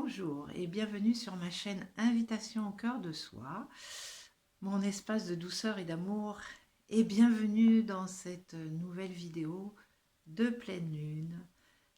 Bonjour et bienvenue sur ma chaîne Invitation au cœur de soi, mon espace de douceur et d'amour, et bienvenue dans cette nouvelle vidéo de pleine lune,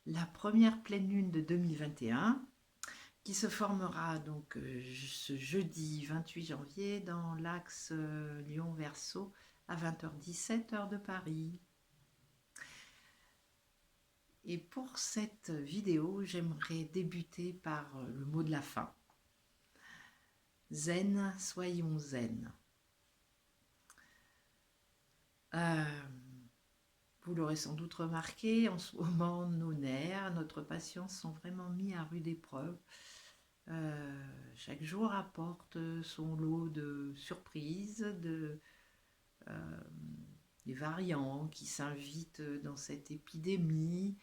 la première pleine lune de 2021 qui se formera donc ce jeudi 28 janvier dans l'axe Lion-Verseau à 20h17 heure de Paris. Et pour cette vidéo, j'aimerais débuter par le mot de la fin. Zen, soyons zen. Vous l'aurez sans doute remarqué, en ce moment, nos nerfs, notre patience sont vraiment mis à rude épreuve. Chaque jour apporte son lot de surprises, des variants qui s'invitent dans cette épidémie,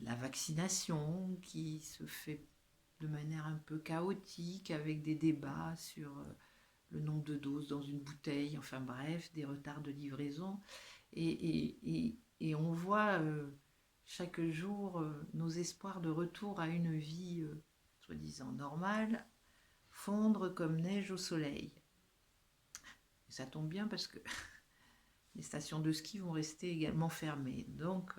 la vaccination qui se fait de manière un peu chaotique avec des débats sur le nombre de doses dans une bouteille, enfin bref, des retards de livraison. Et on voit chaque jour nos espoirs de retour à une vie soi-disant normale fondre comme neige au soleil. Et ça tombe bien parce que les stations de ski vont rester également fermées. Donc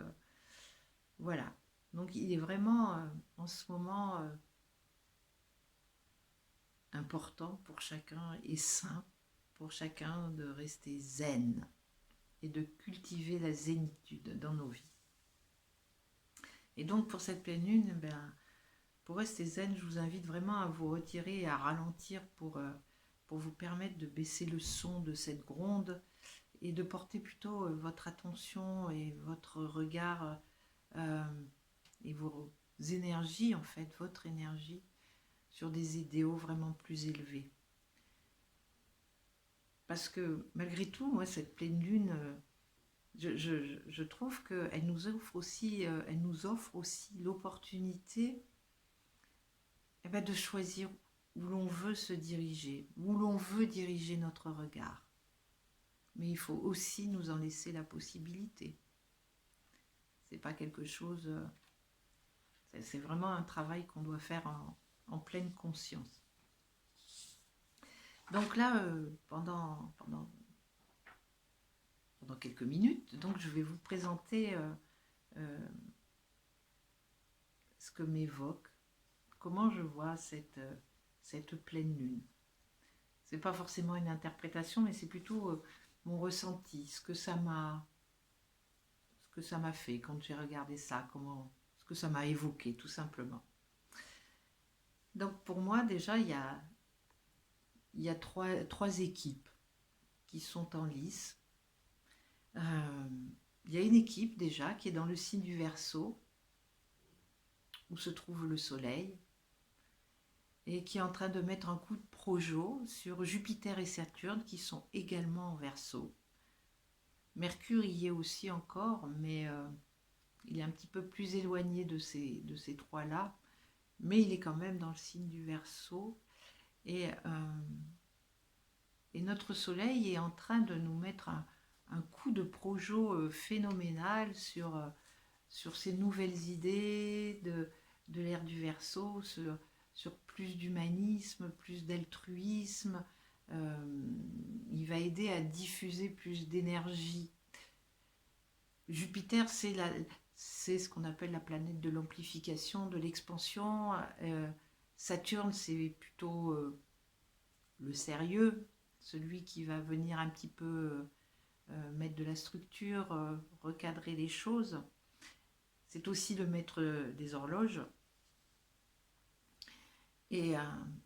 voilà. Donc il est vraiment en ce moment important pour chacun et sain pour chacun de rester zen et de cultiver la zénitude dans nos vies. Et donc pour cette pleine lune, pour rester zen, je vous invite vraiment à vous retirer et à ralentir pour vous permettre de baisser le son de cette gronde et de porter plutôt votre attention et votre regard et vos énergies, en fait, votre énergie, sur des idéaux vraiment plus élevés. Parce que malgré tout, moi, cette pleine lune, je trouve qu'elle nous offre aussi, l'opportunité de choisir où l'on veut se diriger, où l'on veut diriger notre regard. Mais il faut aussi nous en laisser la possibilité. C'est pas quelque chose... c'est vraiment un travail qu'on doit faire en pleine conscience. Donc là, pendant quelques minutes, donc je vais vous présenter ce que m'évoque, comment je vois cette pleine lune. C'est pas forcément une interprétation, mais c'est plutôt mon ressenti, ce que ça m'a fait quand j'ai regardé ça, ce que ça m'a évoqué, tout simplement. Donc pour moi, déjà, il y a trois équipes qui sont en lice. Il y a une équipe déjà qui est dans le signe du Verseau, où se trouve le soleil, et qui est en train de mettre un coup de projo sur Jupiter et Saturne, qui sont également en Verseau. Mercure y est aussi encore, mais il est un petit peu plus éloigné de ces trois-là, mais il est quand même dans le signe du Verseau. Et notre soleil est en train de nous mettre un coup de projo phénoménal sur ces nouvelles idées de l'ère du Verseau, sur plus d'humanisme, plus d'altruisme. Il va aider à diffuser plus d'énergie. Jupiter, c'est ce qu'on appelle la planète de l'amplification, de l'expansion. Saturne, c'est plutôt le sérieux, celui qui va venir un petit peu mettre de la structure, recadrer les choses. C'est aussi le maître des horloges. Et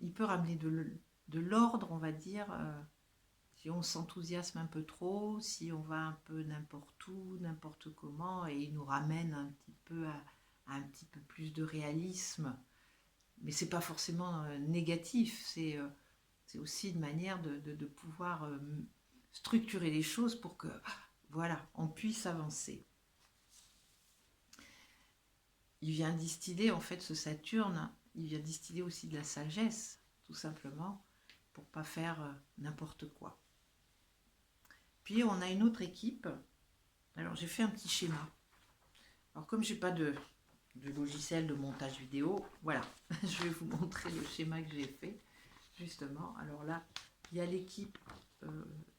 il peut ramener de l'ordre, on va dire, si on s'enthousiasme un peu trop, si on va un peu n'importe où, n'importe comment, et il nous ramène un petit peu à un petit peu plus de réalisme. Mais c'est pas forcément négatif, c'est aussi une manière de pouvoir structurer les choses pour que, voilà, on puisse avancer. Il vient distiller, en fait, ce Saturne, il vient distiller aussi de la sagesse, tout simplement, pour pas faire n'importe quoi. Puis on a une autre équipe. Alors j'ai fait un petit schéma. Alors comme j'ai pas de du logiciel de montage vidéo. Voilà, je vais vous montrer le schéma que j'ai fait, justement. Alors là, il y a l'équipe,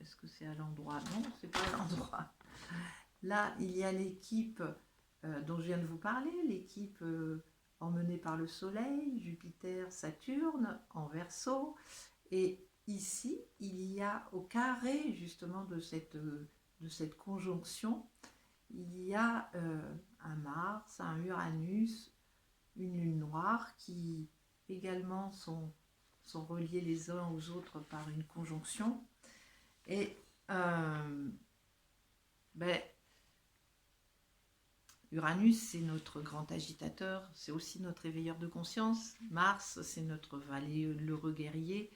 est-ce que c'est à l'endroit? Non, c'est pas à l'endroit. Là, il y a l'équipe dont je viens de vous parler, l'équipe emmenée par le Soleil, Jupiter, Saturne, en Verseau. Et ici, il y a au carré, justement, de cette conjonction, il y a un Mars, un Uranus, une lune noire qui également sont reliés les uns aux autres par une conjonction. Et Uranus, c'est notre grand agitateur, c'est aussi notre éveilleur de conscience. Mars, c'est notre valeureux guerrier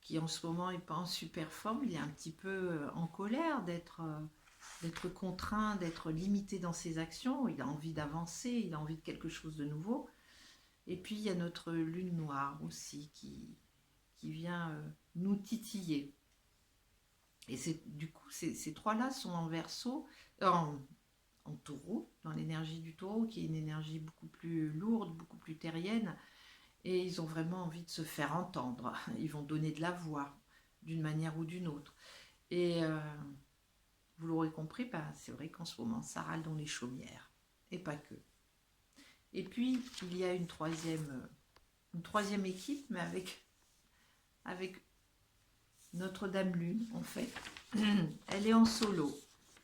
qui en ce moment n'est pas en super forme, il est un petit peu en colère d'être contraint, d'être limité dans ses actions, il a envie d'avancer, il a envie de quelque chose de nouveau. Et puis il y a notre lune noire aussi qui vient nous titiller. Et du coup, ces trois-là sont en Verseau, en Taureau, dans l'énergie du Taureau, qui est une énergie beaucoup plus lourde, beaucoup plus terrienne, et ils ont vraiment envie de se faire entendre. Ils vont donner de la voix, d'une manière ou d'une autre. Et vous l'aurez compris, c'est vrai qu'en ce moment, ça râle dans les chaumières, et pas que. Et puis, il y a une troisième équipe, mais avec notre Dame Lune, en fait. Elle est en solo,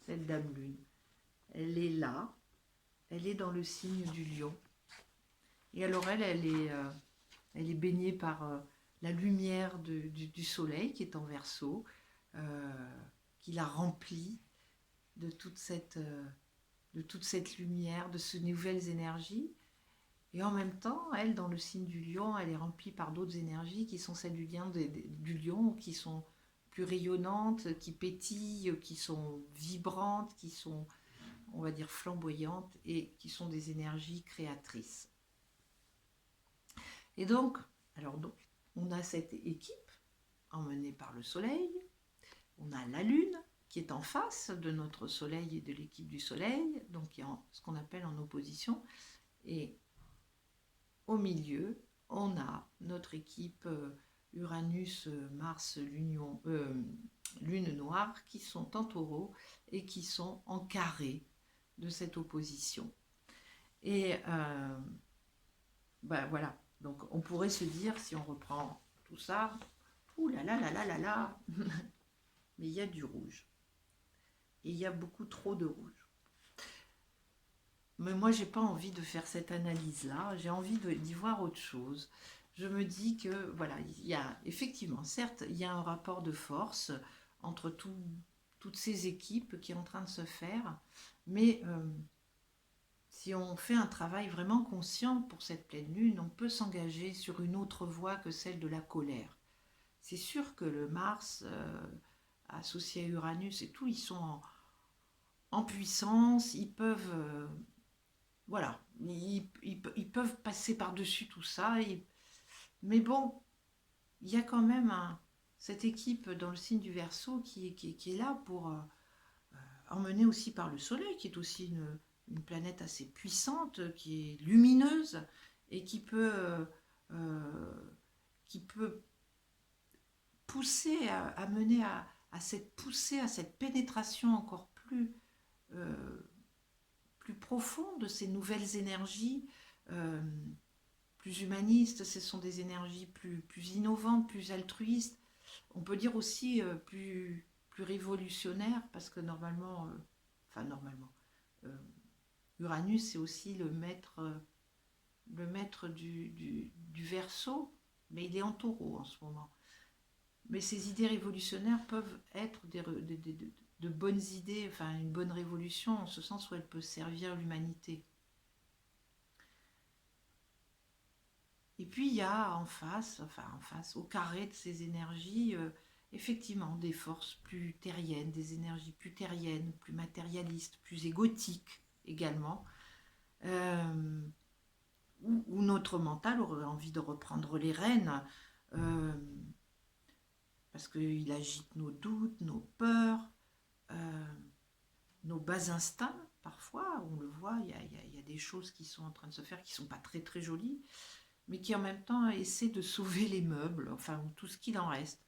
cette Dame Lune. Elle est là, elle est dans le signe du Lion. Et alors elle est baignée par la lumière du soleil qui est en Verseau, qui la remplit de toute cette lumière, de ces nouvelles énergies. Et en même temps, elle, dans le signe du Lion, elle est remplie par d'autres énergies qui sont celles du Lion, qui sont plus rayonnantes, qui pétillent, qui sont vibrantes, qui sont, on va dire, flamboyantes et qui sont des énergies créatrices. Et donc, on a cette équipe emmenée par le Soleil, on a la Lune qui est en face de notre Soleil et de l'équipe du Soleil, donc qui est ce qu'on appelle en opposition, et au milieu, on a notre équipe Uranus, Mars, Lune Noire qui sont en Taureau et qui sont en carré de cette opposition. Et voilà, donc on pourrait se dire, si on reprend tout ça, ouh là là là là là là, mais il y a du rouge. Et il y a beaucoup trop de rouge. Mais moi, j'ai pas envie de faire cette analyse-là, j'ai envie d'y voir autre chose. Je me dis que, voilà, il y a effectivement, certes, il y a un rapport de force entre toutes ces équipes qui est en train de se faire, mais si on fait un travail vraiment conscient pour cette pleine lune, on peut s'engager sur une autre voie que celle de la colère. C'est sûr que le Mars, associé à Uranus et tout, ils sont en puissance, ils peuvent... voilà, ils peuvent passer par-dessus tout ça. Mais bon, il y a quand même cette équipe dans le signe du Verseau qui est là pour emmener aussi par le Soleil, qui est aussi une planète assez puissante, qui est lumineuse et qui peut pousser, amener à cette poussée, à cette pénétration encore plus profonde de ces nouvelles énergies plus humanistes. Ce sont des énergies plus innovantes, plus altruistes. On peut dire aussi plus révolutionnaires, parce que normalement, Uranus c'est aussi le maître du Verseau, mais il est en Taureau en ce moment. Mais ces idées révolutionnaires peuvent être de bonnes idées, enfin une bonne révolution en ce sens où elle peut servir l'humanité. Et puis il y a en face, au carré de ces énergies, effectivement des forces plus terriennes, des énergies plus terriennes, plus matérialistes, plus égotiques également, où notre mental aurait envie de reprendre les rênes, parce qu'il agite nos doutes, nos peurs, nos bas instincts parfois, on le voit, il y a des choses qui sont en train de se faire qui ne sont pas très très jolies, mais qui en même temps essaient de sauver les meubles, enfin tout ce qu'il en reste.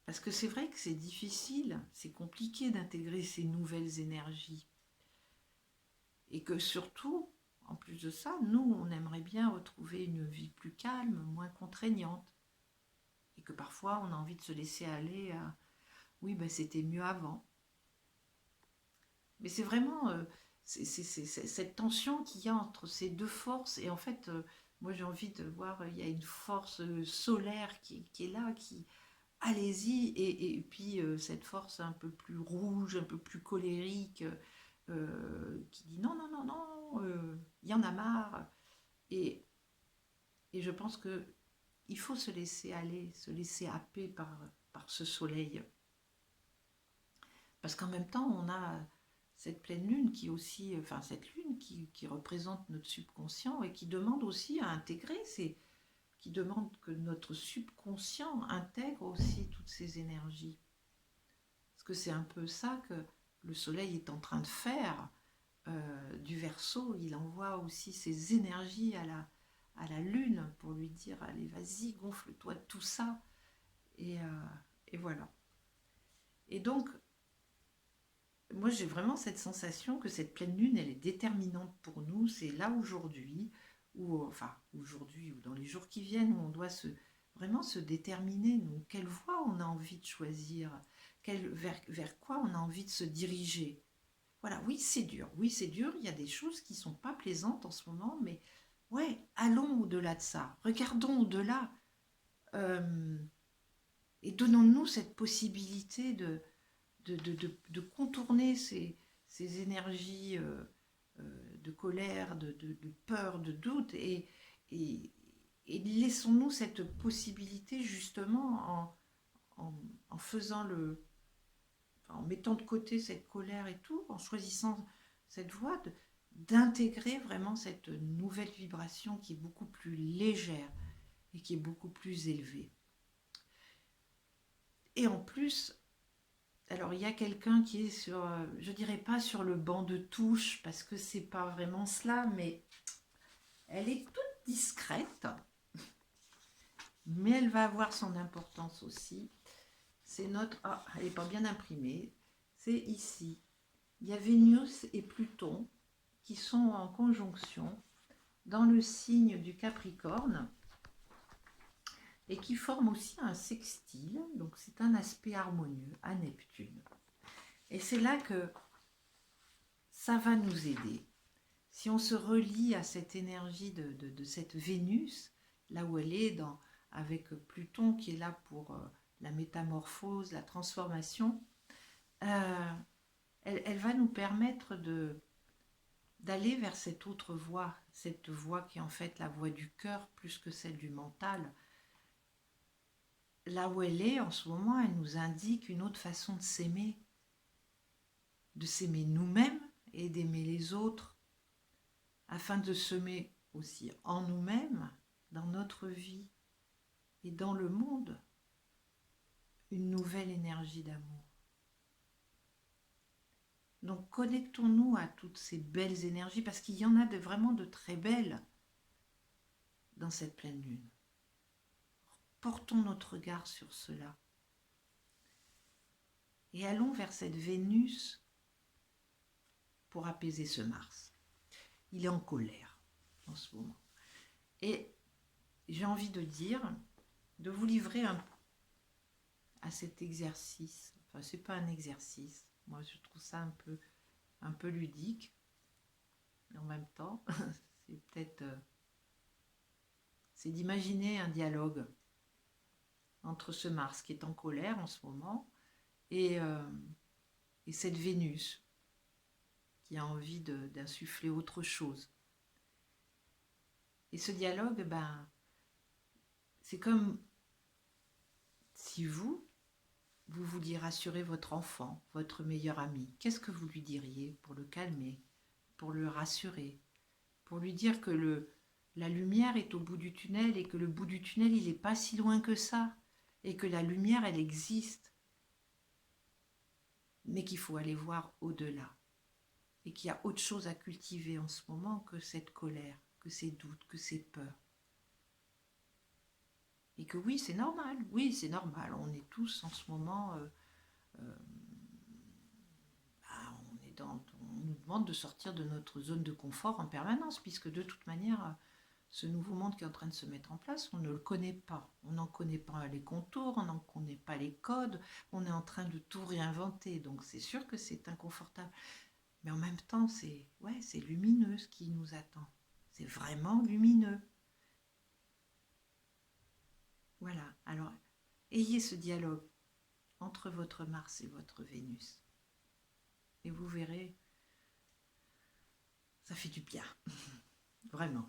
Parce que c'est vrai que c'est difficile, c'est compliqué d'intégrer ces nouvelles énergies. Et que surtout, en plus de ça, nous, on aimerait bien retrouver une vie plus calme, moins contraignante. Et que parfois, on a envie de se laisser aller à oui, ben, c'était mieux avant. Mais c'est vraiment cette tension qu'il y a entre ces deux forces. Et en fait, moi j'ai envie de voir, il y a une force solaire qui est là, qui allez-y. Et puis cette force un peu plus rouge, un peu plus colérique, qui dit non, non, non, non, il y en a marre. Et, et je pense que il faut se laisser aller, se laisser happer par ce soleil. Parce qu'en même temps, on a cette pleine lune qui aussi, enfin cette lune qui représente notre subconscient et qui demande aussi à intégrer, qui demande que notre subconscient intègre aussi toutes ces énergies. Parce que c'est un peu ça que le soleil est en train de faire du Verseau. Il envoie aussi ses énergies à la lune pour lui dire allez vas-y gonfle-toi de tout ça et voilà. Et donc moi j'ai vraiment cette sensation que cette pleine lune elle est déterminante pour nous. C'est là aujourd'hui ou enfin aujourd'hui ou dans les jours qui viennent où on doit vraiment se déterminer nous, quelle voie on a envie de choisir, vers quoi on a envie de se diriger. Voilà, oui c'est dur, il y a des choses qui sont pas plaisantes en ce moment, mais ouais, allons au-delà de ça, regardons au-delà et donnons-nous cette possibilité de contourner ces énergies de colère, de peur, de doute, et, et laissons-nous cette possibilité justement en faisant en mettant de côté cette colère et tout, en choisissant cette voie, d'intégrer vraiment cette nouvelle vibration qui est beaucoup plus légère et qui est beaucoup plus élevée. Et en plus, alors il y a quelqu'un qui est sur, je dirais pas sur le banc de touche, parce que c'est pas vraiment cela, mais elle est toute discrète, mais elle va avoir son importance aussi. C'est notre, ah, elle n'est pas bien imprimée, c'est ici. Il y a Vénus et Pluton qui sont en conjonction dans le signe du Capricorne et qui forment aussi un sextile, donc c'est un aspect harmonieux à Neptune. Et c'est là que ça va nous aider. Si on se relie à cette énergie de cette Vénus, là où elle est, avec Pluton qui est là pour la métamorphose, la transformation, elle va nous permettre d'aller vers cette autre voie, cette voie qui est en fait la voie du cœur plus que celle du mental. Là où elle est en ce moment, elle nous indique une autre façon de s'aimer nous-mêmes et d'aimer les autres, afin de semer aussi en nous-mêmes, dans notre vie et dans le monde, une nouvelle énergie d'amour. Donc connectons-nous à toutes ces belles énergies, parce qu'il y en a vraiment de très belles dans cette pleine lune. Portons notre regard sur cela. Et allons vers cette Vénus pour apaiser ce Mars. Il est en colère en ce moment. Et j'ai envie de dire, de vous livrer à cet exercice. Enfin, c'est pas un exercice. Moi, je trouve ça un peu ludique. Mais en même temps, c'est peut-être... c'est d'imaginer un dialogue entre ce Mars qui est en colère en ce moment et cette Vénus qui a envie d'insuffler autre chose. Et ce dialogue, ben, c'est comme si vous vouliez rassurer votre enfant, votre meilleur ami. Qu'est-ce que vous lui diriez pour le calmer, pour le rassurer, pour lui dire que la lumière est au bout du tunnel et que le bout du tunnel, il n'est pas si loin que ça et que la lumière, elle existe. mais qu'il faut aller voir au-delà. Et qu'il y a autre chose à cultiver en ce moment que cette colère, que ces doutes, que ces peurs. Et que oui, c'est normal, on est tous en ce moment, on nous demande de sortir de notre zone de confort en permanence, puisque de toute manière, ce nouveau monde qui est en train de se mettre en place, on ne le connaît pas. On n'en connaît pas les contours, on n'en connaît pas les codes, on est en train de tout réinventer. Donc c'est sûr que c'est inconfortable. Mais en même temps, c'est lumineux ce qui nous attend. C'est vraiment lumineux. Voilà. Alors, ayez ce dialogue entre votre Mars et votre Vénus. Et vous verrez, ça fait du bien. Vraiment.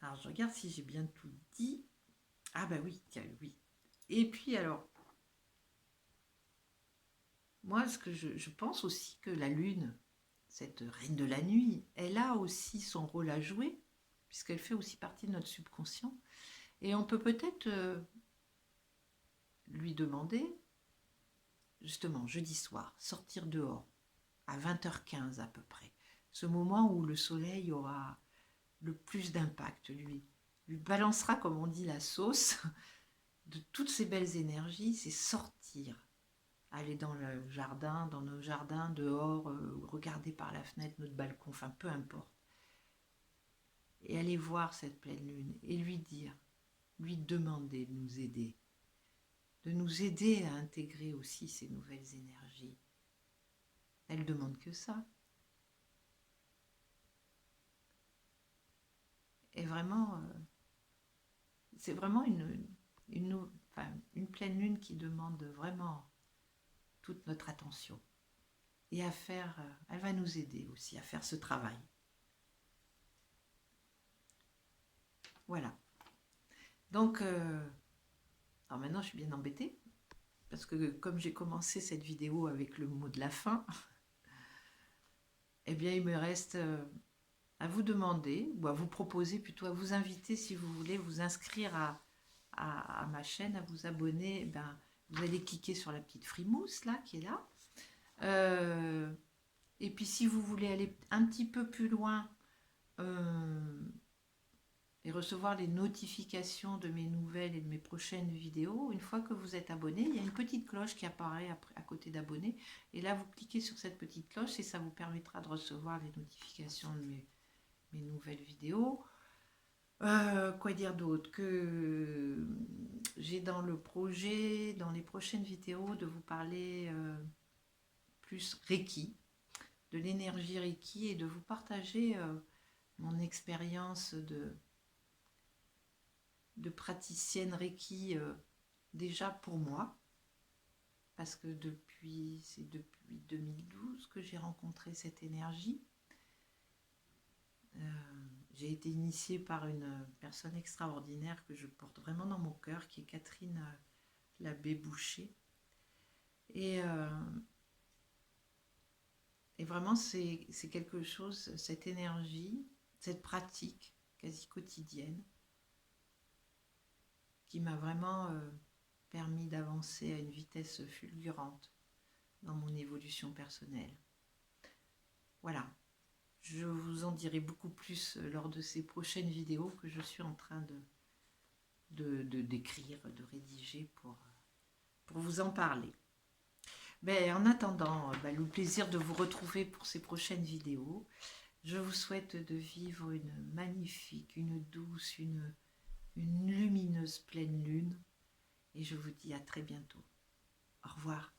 Alors, je regarde si j'ai bien tout dit. Ah bah oui, tiens, oui. Et puis alors, moi, ce que je pense aussi que la Lune, cette reine de la nuit, elle a aussi son rôle à jouer, puisqu'elle fait aussi partie de notre subconscient. Et on peut peut-être lui demander, justement, jeudi soir, sortir dehors, à 20h15 à peu près, ce moment où le soleil aura le plus d'impact, lui balancera, comme on dit, la sauce de toutes ces belles énergies, c'est sortir, aller dans le jardin, dans nos jardins, dehors, regarder par la fenêtre notre balcon, enfin peu importe, et aller voir cette pleine lune et lui dire, lui demander de nous aider à intégrer aussi ces nouvelles énergies. Elle demande que ça. Et vraiment, c'est vraiment une pleine lune qui demande vraiment toute notre attention. Et à faire, elle va nous aider aussi à faire ce travail. Voilà. Donc, alors maintenant je suis bien embêtée, parce que comme j'ai commencé cette vidéo avec le mot de la fin, eh bien il me reste à vous demander, ou à vous proposer plutôt, à vous inviter si vous voulez vous inscrire à ma chaîne, à vous abonner. Ben, vous allez cliquer sur la petite frimousse là, qui est là. Et puis si vous voulez aller un petit peu plus loin et recevoir les notifications de mes nouvelles et de mes prochaines vidéos, une fois que vous êtes abonné, il y a une petite cloche qui apparaît à côté d'abonné. Et là, vous cliquez sur cette petite cloche et ça vous permettra de recevoir les notifications de mes nouvelles vidéos. Quoi dire d'autre? Que j'ai dans le projet, dans les prochaines vidéos, de vous parler plus Reiki, de l'énergie Reiki, et de vous partager mon expérience de praticienne Reiki déjà pour moi, parce que c'est depuis 2012 que j'ai rencontré cette énergie. J'ai été initiée par une personne extraordinaire que je porte vraiment dans mon cœur, qui est Catherine Labbé-Boucher. Et vraiment, c'est quelque chose, cette énergie, cette pratique quasi quotidienne, qui m'a vraiment permis d'avancer à une vitesse fulgurante dans mon évolution personnelle. Voilà. Je vous en dirai beaucoup plus lors de ces prochaines vidéos que je suis en train d'écrire, de rédiger pour vous en parler. Mais en attendant, le plaisir de vous retrouver pour ces prochaines vidéos. Je vous souhaite de vivre une magnifique, une douce, une lumineuse pleine lune. Et je vous dis à très bientôt. Au revoir.